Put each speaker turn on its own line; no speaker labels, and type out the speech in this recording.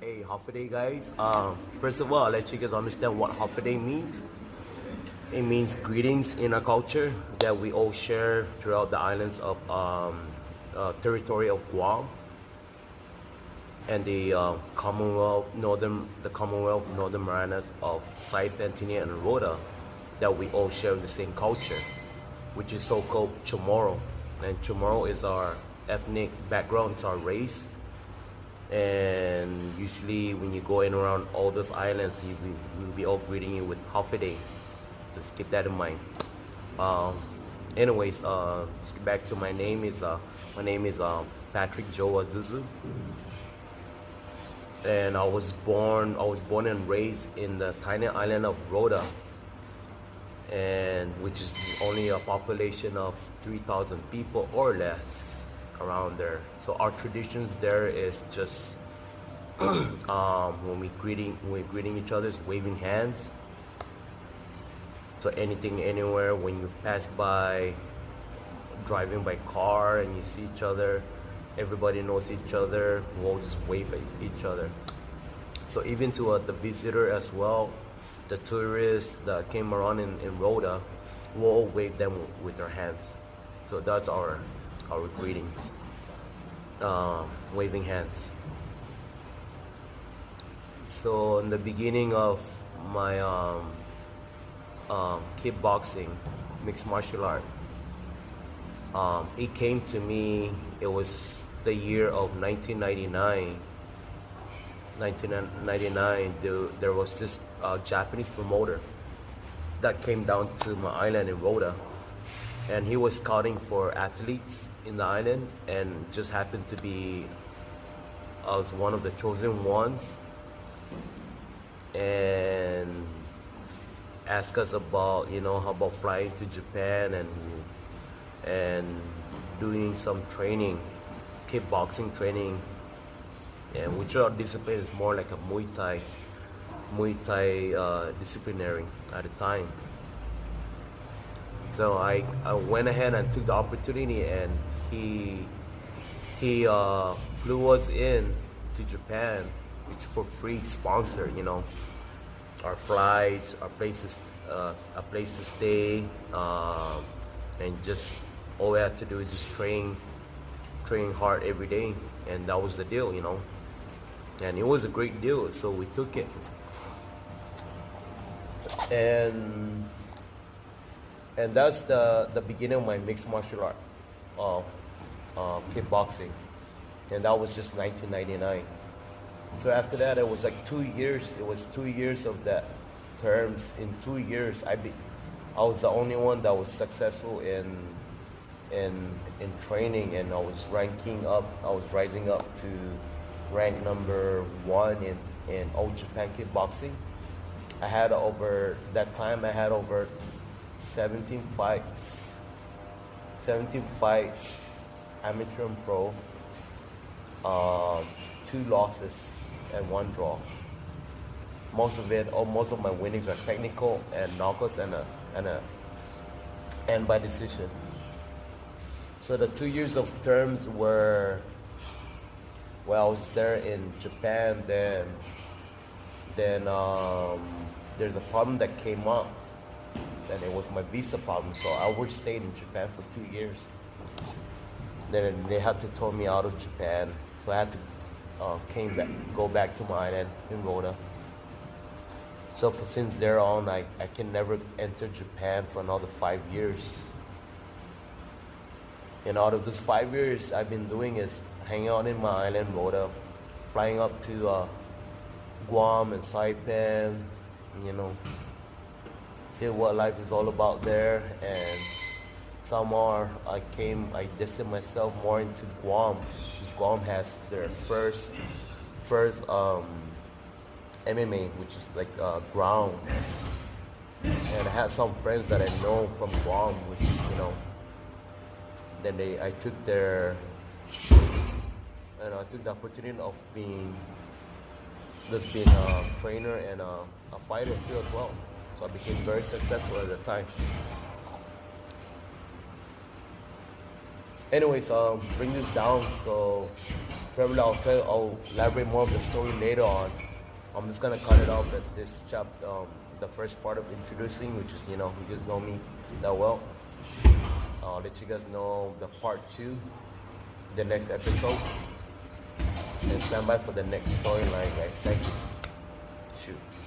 Hey, Hafiday guys. First of all, I'll let you guys understand what Hafiday means. It means greetings in our culture that we all share throughout the islands of territory of Guam and the Commonwealth Northern Marianas of Saipan, Tinian, and Rota, that we all share the same culture, which is so-called Chamorro. And Chamorro is our ethnic background, it's our race. And usually when you go in around all those islands, we'll be all greeting you with Hafiday. Just keep that in mind. Anyways, just get back to my name is Patrick Joe Azuzu, and I was born and raised in the tiny island of Rota, and which is only a population of 3,000 people or less around there. So our traditions there is just when we're greeting each other, is waving hands. So anything, anywhere, when you pass by, driving by car and you see each other, everybody knows each other, we'll just wave at each other. So even to the visitor as well, the tourists that came around in Rota, we'll all wave them with our hands. So that's our greetings, waving hands. So in the beginning of my kickboxing, mixed martial art, it came to me, it was the year of 1999. 1999, there was this Japanese promoter that came down to my island in Rota, and he was scouting for athletes in the island, and just happened to be, I was one of the chosen ones, and asked us about, how about flying to Japan and doing some training, kickboxing training, and which our discipline is more like a Muay Thai disciplinary at the time. So I went ahead and took the opportunity, and he flew us in to Japan, which for free, sponsor, our flights, our places, a place to stay, and just all we had to do is just train hard every day, and that was the deal, and it was a great deal, so we took it. And that's the beginning of my mixed martial art, kickboxing, and that was just 1999. So after that, it was like 2 years. It was 2 years of that terms. In 2 years, I was the only one that was successful in training, and I was ranking up. I was rising up to rank number 1 in All Japan kickboxing. I had over 17 fights, amateur and pro, 2 losses and 1 draw. Most of my winnings are technical and knockouts and by decision. So the 2 years of terms were, I was there in Japan. Then there's a problem that came up, and it was my visa problem. So I overstayed in Japan for 2 years. Then they had to throw me out of Japan, so I had to go back to my island in Rota. So since there on, I can never enter Japan for another 5 years. And out of those 5 years, I've been doing is hanging out in my island, Rota, flying up to Guam and Saipan, see what life is all about there. And somehow I distanced myself more into Guam, because Guam has their first MMA, which is like ground. And I had some friends that I know from Guam, which then I took I took the opportunity of being a trainer and a fighter too as well. So I became very successful at the time. anyways, bring this down. So probably I'll elaborate more of the story later on. I'm just gonna cut it off at this chapter, the first part of introducing, which is, you guys know me that well. I'll let you guys know the part 2, the next episode, and stand by for the next storyline, guys. Thank you. Shoot.